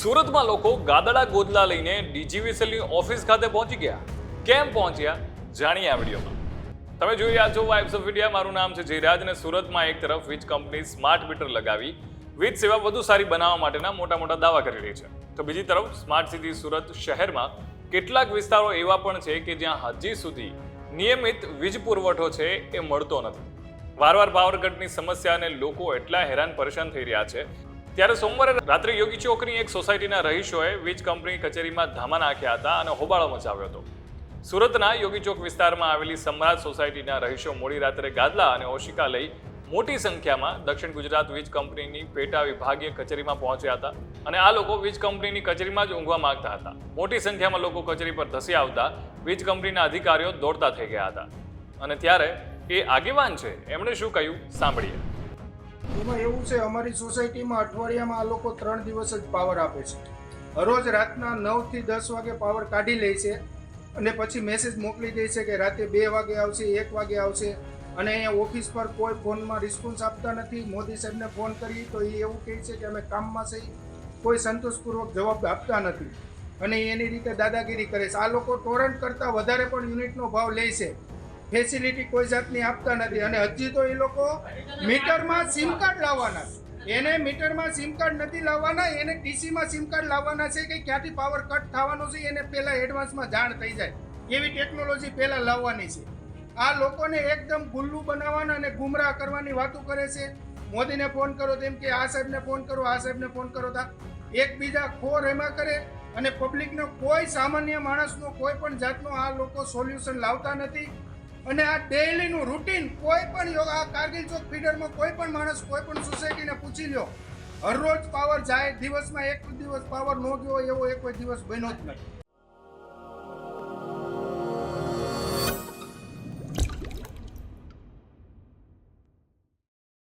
સુરતમાં લોકો ગાદડા ગોદલા લઈને ડીજીવીસીએલની ઓફિસ ખાતે પહોંચી ગયા. કેમ પહોંચ્યા જાણીએ આ વિડીયોમાં. તમે જોઈ રહ્યા છો વાઇબ્સ ઓફ ઇન્ડિયા. મારું નામ છે જયરાજ અને સુરતમાં એક તરફ વીજ કંપની સ્માર્ટ મીટર લગાવી વીજ સેવા વધુ સારી બનાવવા માટેના મોટા મોટા દાવા કરી રહી છે, તો બીજી તરફ સ્માર્ટ સિટી સુરત શહેરમાં કેટલાક વિસ્તારો એવા પણ છે કે જ્યાં હજી સુધી નિયમિત વીજ પુરવઠો છે એ મળતો નથી. વારવાર પાવર કટની સમસ્યાને લોકો એટલા હેરાન પરેશાન થઈ રહ્યા છે. ત્યારે સોમવારે રાત્રે યોગી ચોકની એક સોસાયટીના રહીશોએ વીજ કંપની કચેરીમાં ધામા નાખ્યા હતા અને હોબાળો મચાવ્યો હતો. સુરતના યોગી ચોક વિસ્તારમાં આવેલી સમ્રાટ સોસાયટીના રહીશો મોડી રાત્રે ગાદલા અને ઓશિકા લઈ મોટી સંખ્યામાં દક્ષિણ ગુજરાત વીજ કંપનીની પેટા વિભાગીય કચેરીમાં પહોંચ્યા હતા અને આ લોકો વીજ કંપનીની કચેરીમાં જ ઊંઘવા માંગતા હતા. મોટી સંખ્યામાં લોકો કચેરી પર ધસી આવતા વીજ કંપનીના અધિકારીઓ દોડતા થઈ ગયા હતા. અને ત્યારે એ આગેવાન છે, એમણે શું કહ્યું સાંભળીએ. એમાં એવું છે, અમારી સોસાયટીમાં અઠવાડિયામાં આ લોકો 3 દિવસ જ પાવર આપે છે. રોજ રાતના 9 થી 10 વાગે પાવર કાઢી લે છે અને પછી મેસેજ મોકલી દે છે કે રાતે 2 વાગે આવશે, 1 વાગે આવશે. અને અહીંયા ઓફિસ પર કોઈ ફોનમાં રિસ્પોન્સ આપતા નથી. મોદી સાહેબને ફોન કરી તો એ એવું કહે છે કે અમે કામમાં છે, કોઈ સંતોષપૂર્વક જવાબ આપતા નથી અને એની રીતે દાદાગીરી કરે છે. આ લોકો ટોરન્ટ કરતાં વધારે પણ યુનિટનો ભાવ લે છે. ફેસિલિટી કોઈ જાતની આપતા નથી અને હજી તો એ લોકો મીટરમાં સિમ કાર્ડ લાવવાના છે. એને મીટરમાં સિમ કાર્ડ નથી લાવવાના, એને ટીસીમાં સિમ કાર્ડ લાવવાના છે કે ક્યાંથી પાવર કટ થવાનો છે એને પહેલાં એડવાન્સમાં જાણ થઈ જાય એવી ટેકનોલોજી પહેલાં લાવવાની છે. આ લોકોને એકદમ ગુલ્લુ બનાવવાના અને ગુમરાહ કરવાની વાતો કરે છે. મોદીને ફોન કરો તેમ કે આ સાહેબને ફોન કરો, આ સાહેબને ફોન કરો, તા એકબીજા ખોર એમાં કરે અને પબ્લિકનો કોઈ સામાન્ય માણસનો કોઈ પણ જાતનો આ લોકો સોલ્યુશન લાવતા નથી. અને આ ડેઈલીનું રૂટીન કોઈ પણ આ કારગિલ ચોક ફીડરમાં કોઈ પણ માણસ કોઈ પણ સોસાયટીને પૂછી લો, હરરોજ પાવર જાય. દિવસમાં એક દિવસ પાવર ન ગયો એવો એક દિવસ બન્યો જ નથી.